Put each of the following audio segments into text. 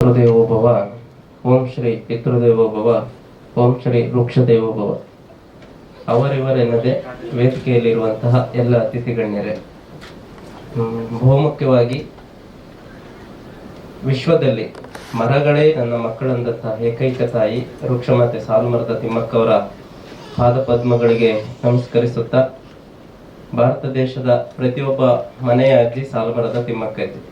ಪಿತೃದೇವೋಭವ, ಓಂ ಶ್ರೀ ಪಿತೃದೇವೋಭವ, ಓಂ ಶ್ರೀ ವೃಕ್ಷದೇವೋಭವ. ಅವರಿವರೆನ್ನದೆ ವೇದಿಕೆಯಲ್ಲಿರುವಂತಹ ಎಲ್ಲ ಅತಿಥಿಗಣ್ಯರೇ, ಬಹುಮುಖ್ಯವಾಗಿ ವಿಶ್ವದಲ್ಲಿ ಮರಗಳೇ ನನ್ನ ಮಕ್ಕಳಂದಂತಹ ಏಕೈಕ ತಾಯಿ ವೃಕ್ಷಮಾತೆ ಸಾಲುಮರದ ತಿಮ್ಮಕ್ಕವರ ಪಾದಪದ್ಮಗಳಿಗೆ ನಮಸ್ಕರಿಸುತ್ತಾ, ಭಾರತ ದೇಶದ ಪ್ರತಿಯೊಬ್ಬ ಮನೆಯ ಅಜ್ಜಿ ಸಾಲುಮರದ ತಿಮ್ಮಕ್ಕ ಅಜ್ಜಿ.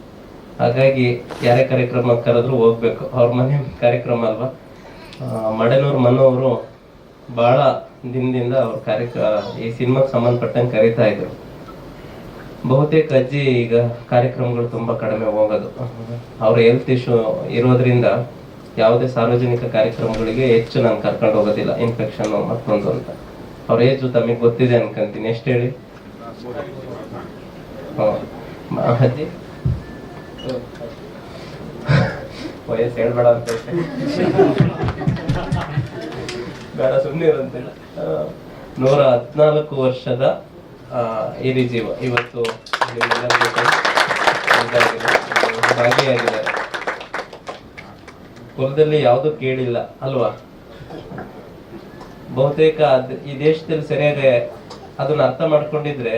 ಹಾಗಾಗಿ ಯಾರೇ ಕಾರ್ಯಕ್ರಮ ಕರೆದ್ರು ಹೋಗ್ಬೇಕು, ಅವ್ರ ಮನೆ ಕಾರ್ಯಕ್ರಮ ಅಲ್ವಾ. ಮಡೆನೂರು ಮನು ಅವರು ಬಹಳ ದಿನದಿಂದ ಅವ್ರ ಈ ಸಿನಿಮಾಗೆ ಸಂಬಂಧಪಟ್ಟಂಗೆ ಕರೀತಾ ಇದ್ರು. ಬಹುತೇಕ ಅಜ್ಜಿ ಈಗ ಕಾರ್ಯಕ್ರಮಗಳು ತುಂಬಾ ಕಡಿಮೆ ಹೋಗೋದು. ಅವ್ರ ಹೆಲ್ತ್ ಇಶ್ಯೂ ಇರೋದ್ರಿಂದ ಯಾವುದೇ ಸಾರ್ವಜನಿಕ ಕಾರ್ಯಕ್ರಮಗಳಿಗೆ ಹೆಚ್ಚು ನಾನು ಕರ್ಕೊಂಡು ಹೋಗೋದಿಲ್ಲ, ಇನ್ಫೆಕ್ಷನ್ ಮತ್ತೊಂದು ಅಂತ. ಅವ್ರ ಏಜು ತಮಗೆ ಗೊತ್ತಿದೆ ಅನ್ಕೊಂತೀನಿ. ಎಷ್ಟು ಹೇಳಿ ಅಜ್ಜಿ? ವಯಸ್ಸು ಹೇಳ್ಬೇಡ ಅಂತ ಬೇಡ, ಸುಮ್ಮನೆ ಇರಂತಿಲ್ಲ. 114 ವರ್ಷದ ಹಿರಿಜೀವ ಇವತ್ತು ಭಾಗಿಯಾಗಿದ್ದಾರೆ. ಕುಲದಲ್ಲಿ ಯಾವುದು ಕೇಳಿಲ್ಲ ಅಲ್ವಾ. ಬಹುತೇಕ ಈ ದೇಶದಲ್ಲಿ ಸರಿಯಾಗಿ ಅದನ್ನ ಅರ್ಥ ಮಾಡ್ಕೊಂಡಿದ್ರೆ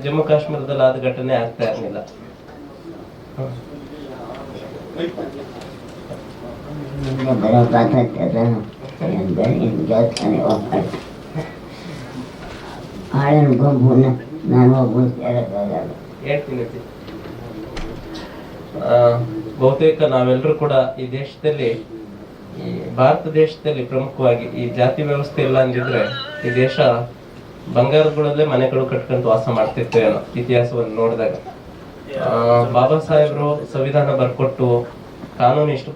ಜಮ್ಮು ಕಾಶ್ಮೀರದಲ್ಲಿ ಆದ ಘಟನೆ ಆಗ್ತಾ ಇರಲಿಲ್ಲ. ಬಹುತೇಕ ನಾವೆಲ್ಲರೂ ಕೂಡ ಈ ದೇಶದಲ್ಲಿ, ಈ ಭಾರತ ದೇಶದಲ್ಲಿ ಪ್ರಮುಖವಾಗಿ ಈ ಜಾತಿ ವ್ಯವಸ್ಥೆ ಇಲ್ಲ ಅಂದಿದ್ರೆ ಈ ದೇಶ ಬಂಗಾರಗಳಲ್ಲೇ ಮನೆಗಳು ಕಟ್ಕೊಂಡು ವಾಸ ಮಾಡ್ತಿತ್ತು ಏನೋ, ಇತಿಹಾಸವನ್ನು ನೋಡಿದಾಗ. ಬಾಬಾ ಸಾಹೇಬರು ಸಂವಿಧಾನ ಬರ್ಕೊಟ್ಟು ಕಾನೂನು ಇಷ್ಟು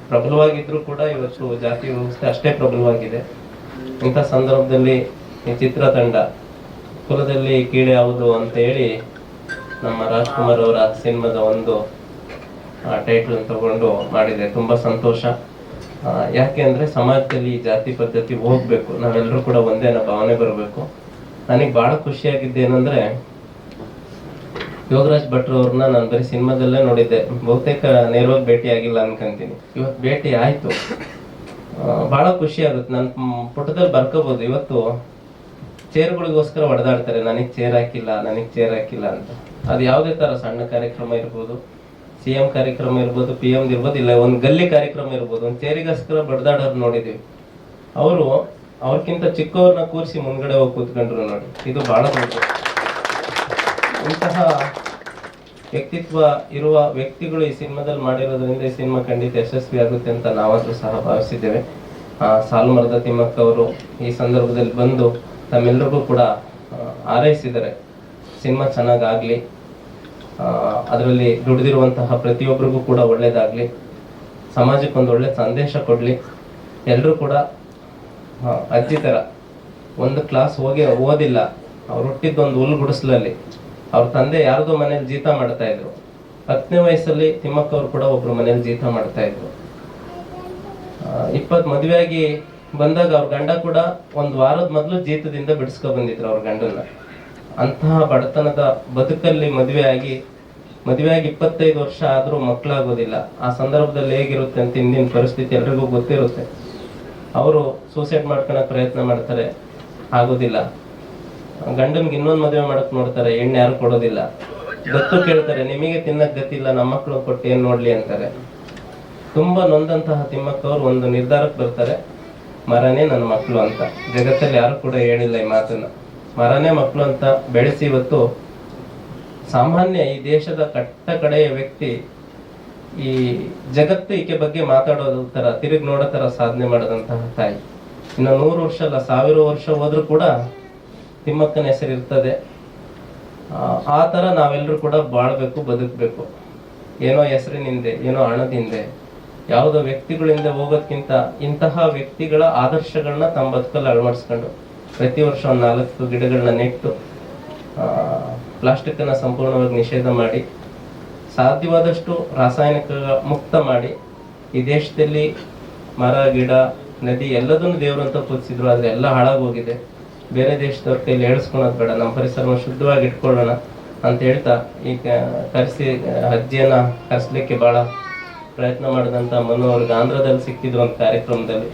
ಪ್ರಬಲವಾಗಿದ್ರು ಕೂಡ ಇವತ್ತು ಜಾತಿ ವ್ಯವಸ್ಥೆ ಅಷ್ಟೇ ಪ್ರಬಲವಾಗಿದೆ. ಇಂಥ ಸಂದರ್ಭದಲ್ಲಿ ಈ ಚಿತ್ರತಂಡ ಕುಲದಲ್ಲಿ ಕೀಳೆ ಯಾವುದು ಅಂತ ಹೇಳಿ ನಮ್ಮ ರಾಜ್ಕುಮಾರ್ ಅವರ ಸಿನಿಮಾದ ಒಂದು ಟೈಟಲ್ ತಗೊಂಡು ಮಾಡಿದೆ. ತುಂಬಾ ಸಂತೋಷ. ಯಾಕೆ ಅಂದ್ರೆ ಸಮಾಜದಲ್ಲಿ ಈ ಜಾತಿ ಪದ್ಧತಿ ಹೋಗ್ಬೇಕು, ನಾವೆಲ್ಲರೂ ಕೂಡ ಒಂದೇ ಅನ್ನೋ ಭಾವನೆ ಬರಬೇಕು. ನನಗೆ ಬಹಳ ಖುಷಿಯಾಗಿದ್ದೇನೆಂದ್ರೆ ಯೋಗರಾಜ್ ಭಟ್ರು ಅವ್ರನ್ನ ನಾನು ಬರೀ ಸಿನಿಮಾದಲ್ಲೇ ನೋಡಿದ್ದೆ, ಬಹುತೇಕ ನೇರವಾಗಿ ಭೇಟಿ ಆಗಿಲ್ಲ ಅನ್ಕೊಂತೀನಿ. ಇವತ್ತು ಭೇಟಿ ಆಯ್ತು, ಬಹಳ ಖುಷಿ ಆಗುತ್ತೆ. ನನ್ನ ಪುಟದಲ್ಲಿ ಬರ್ಕೋಬಹುದು. ಇವತ್ತು ಚೇರ್ಗಳಿಗೋಸ್ಕರ ಹೊಡೆದಾಡ್ತಾರೆ, ನನಗ್ ಚೇರ್ ಹಾಕಿಲ್ಲ, ನನಗ್ ಚೇರ್ ಹಾಕಿಲ್ಲ ಅಂತ. ಅದು ಯಾವುದೇ ತರ ಸಣ್ಣ ಕಾರ್ಯಕ್ರಮ ಇರ್ಬೋದು, CM ಕಾರ್ಯಕ್ರಮ ಇರ್ಬೋದು, PM ಇರ್ಬೋದು, ಇಲ್ಲ ಒಂದು ಗಲ್ಲಿ ಕಾರ್ಯಕ್ರಮ ಇರ್ಬೋದು, ಒಂದು ಚೇರಿಗೋಸ್ಕರ ಬಡ್ದಾಡೋರು ನೋಡಿದೀವಿ. ಅವರು ಅವ್ರಕ್ಕಿಂತ ಚಿಕ್ಕವ್ರನ್ನ ಕೂರಿಸಿ ಮುಂದ್ಗಡೆ ಹೋಗಿ ಕೂತ್ಕೊಂಡ್ರು ನೋಡಿ. ಇದು ಬಹಳ ದೊಡ್ಡ. ಇಂತಹ ವ್ಯಕ್ತಿತ್ವ ಇರುವ ವ್ಯಕ್ತಿಗಳು ಈ ಸಿನಿಮಾದಲ್ಲಿ ಮಾಡಿರೋದ್ರಿಂದ ಈ ಸಿನಿಮಾ ಖಂಡಿತ ಯಶಸ್ವಿ ಆಗುತ್ತೆ ಅಂತ ನಾವಾದ್ರೂ ಸಹ ಭಾವಿಸಿದ್ದೇವೆ. ಸಾಲುಮರದ ತಿಮ್ಮಕ್ಕ ಅವರು ಈ ಸಂದರ್ಭದಲ್ಲಿ ಬಂದು ತಮ್ಮೆಲ್ಲರಿಗೂ ಕೂಡ ಹಾರೈಸಿದ್ದಾರೆ, ಸಿನಿಮಾ ಚೆನ್ನಾಗಾಗ್ಲಿ, ಅದರಲ್ಲಿ ದುಡಿದಿರುವಂತಹ ಪ್ರತಿಯೊಬ್ಬರಿಗೂ ಕೂಡ ಒಳ್ಳೇದಾಗ್ಲಿ, ಸಮಾಜಕ್ಕೆ ಒಂದು ಒಳ್ಳೆ ಸಂದೇಶ ಕೊಡ್ಲಿ. ಎಲ್ಲರೂ ಕೂಡ ಅಜ್ಜಿ ತರ ಒಂದು ಕ್ಲಾಸ್ ಓದಿಲ್ಲ, ಅವ್ರು ಹುಟ್ಟಿದ್ದೊಂದು ಹುಲ್ಲು ಗುಡಿಸ್ಲಲ್ಲಿ. ಅವ್ರ ತಂದೆ ಯಾರ್ದೋ ಮನೇಲಿ ಜೀತ ಮಾಡ್ತಾ ಇದ್ರು. 10ನೇ ವಯಸ್ಸಲ್ಲಿ ತಿಮ್ಮಕ್ಕ ಅವ್ರು ಕೂಡ ಒಬ್ರು ಮನೇಲಿ ಜೀತ ಮಾಡ್ತಾ ಇದ್ರು. 20 ಮದುವೆಯಾಗಿ ಬಂದಾಗ ಅವ್ರ ಗಂಡ ಕೂಡ ಒಂದು ವಾರದ ಮೊದಲು ಜೀತದಿಂದ ಬಿಡಿಸ್ಕೊ ಬಂದಿದ್ರು ಅವ್ರ ಗಂಡನ್ನ. ಅಂತಹ ಬಡತನದ ಬದುಕಲ್ಲಿ ಮದುವೆಯಾಗಿ 25 ವರ್ಷ ಆದ್ರೂ ಮಕ್ಕಳಾಗೋದಿಲ್ಲ. ಆ ಸಂದರ್ಭದಲ್ಲಿ ಹೇಗಿರುತ್ತೆ ಅಂತ ಹಿಂದಿನ ಪರಿಸ್ಥಿತಿ ಎಲ್ರಿಗೂ ಗೊತ್ತಿರುತ್ತೆ. ಅವರು ಸೂಸೈಡ್ ಮಾಡ್ಕೊಳಕ್ ಪ್ರಯತ್ನ ಮಾಡ್ತಾರೆ, ಆಗೋದಿಲ್ಲ. ಗಂಡನ್ಗೆ ಇನ್ನೊಂದು ಮದುವೆ ಮಾಡಕ್ ನೋಡ್ತಾರೆ, ಹೆಣ್ಣು ಯಾರು ಕೊಡೋದಿಲ್ಲ. ದತ್ತು ಕೇಳ್ತಾರೆ, ನಿಮಗೆ ತಿನ್ನಕ್ ಗತಿಲ್ಲ, ನಮ್ಮ ಮಕ್ಕಳು ಕೊಟ್ಟು ಏನ್ ನೋಡ್ಲಿ ಅಂತಾರೆ. ತುಂಬಾ ನೊಂದಂತಹ ತಿಮ್ಮಕ್ಕ ಅವರು ಒಂದು ನಿರ್ಧಾರಕ್ಕೆ ಬರ್ತಾರೆ, ಮರನೇ ನನ್ನ ಮಕ್ಕಳು ಅಂತ. ಜಗತ್ತಲ್ಲಿ ಯಾರು ಕೂಡ ಹೇಳಿಲ್ಲ ಈ ಮಾತನ್ನ. ಮರನೇ ಮಕ್ಕಳು ಅಂತ ಬೆಳೆಸಿ ಇವತ್ತು ಸಾಮಾನ್ಯ ಈ ದೇಶದ ಕಟ್ಟ ಕಡೆಯ ವ್ಯಕ್ತಿ ಈ ಜಗತ್ತು ಈಕೆ ಬಗ್ಗೆ ಮಾತಾಡೋದು ತರ, ತಿರುಗಿ ನೋಡೋ ತರ ಸಾಧನೆ ಮಾಡದಂತಹ ತಾಯಿ. ಇನ್ನು 100 ವರ್ಷ ಅಲ್ಲ, 1000 ವರ್ಷ ಹೋದ್ರೂ ಕೂಡ ತಿಮ್ಮಕ್ಕನ ಹೆಸರು ಇರ್ತದೆ. ಆ ತರ ನಾವೆಲ್ಲರೂ ಕೂಡ ಬಾಳ್ಬೇಕು, ಬದುಕಬೇಕು. ಏನೋ ಹೆಸರಿನಿಂದೆ, ಏನೋ ಹಣದಿಂದೆ, ಯಾವುದೋ ವ್ಯಕ್ತಿಗಳಿಂದ ಹೋಗೋದ್ಕಿಂತ ಇಂತಹ ವ್ಯಕ್ತಿಗಳ ಆದರ್ಶಗಳನ್ನ ತಮ್ಮ ಬದುಕಲ್ಲಿ ಅಳವಡಿಸ್ಕೊಂಡು ಪ್ರತಿ ವರ್ಷ ಒಂದು 4 ಗಿಡಗಳನ್ನ ನೆಟ್ಟು ಪ್ಲಾಸ್ಟಿಕ್ ಅನ್ನ ಸಂಪೂರ್ಣವಾಗಿ ನಿಷೇಧ ಮಾಡಿ, ಸಾಧ್ಯವಾದಷ್ಟು ರಾಸಾಯನಿಕ ಮುಕ್ತ ಮಾಡಿ, ಈ ದೇಶದಲ್ಲಿ ಮರ ಗಿಡ ನದಿ ಎಲ್ಲದನ್ನು ದೇವರು ಅಂತ ಪೂಜಿಸಿದ್ರು, ಆದ್ರೆ ಎಲ್ಲ ಹಾಳಾಗೋಗಿದೆ. ಬೇರೆ ದೇಶದವ್ರ ಕೈಲಿ ಹೇಳಿಸ್ಕೊಳೋದು ಬೇಡ, ನಮ್ಮ ಪರಿಸರವನ್ನು ಶುದ್ಧವಾಗಿ ಇಟ್ಕೊಳ್ಳೋಣ ಅಂತ ಹೇಳ್ತಾ ಈಗ ಕರೆಸಿ ಅಜ್ಜಿಯನ್ನ ಕರೆಸ್ಲಿಕ್ಕೆ ಬಹಳ ಪ್ರಯತ್ನ ಮಾಡಿದಂಥ ಮನು ಅವ್ರಿಗೆ ಆಂಧ್ರದಲ್ಲಿ ಸಿಕ್ಕಿದ್ರು ಒಂದು ಕಾರ್ಯಕ್ರಮದಲ್ಲಿ.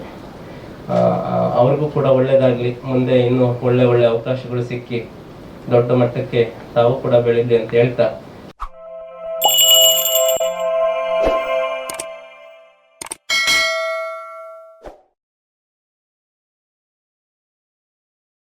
ಅವ್ರಿಗೂ ಕೂಡ ಒಳ್ಳೇದಾಗ್ಲಿ, ಮುಂದೆ ಇನ್ನೂ ಒಳ್ಳೆ ಒಳ್ಳೆ ಅವಕಾಶಗಳು ಸಿಕ್ಕಿ ದೊಡ್ಡ ಮಟ್ಟಕ್ಕೆ ತಾವು ಕೂಡ ಬೆಳೀಲಿ ಅಂತ ಹೇಳ್ತಾ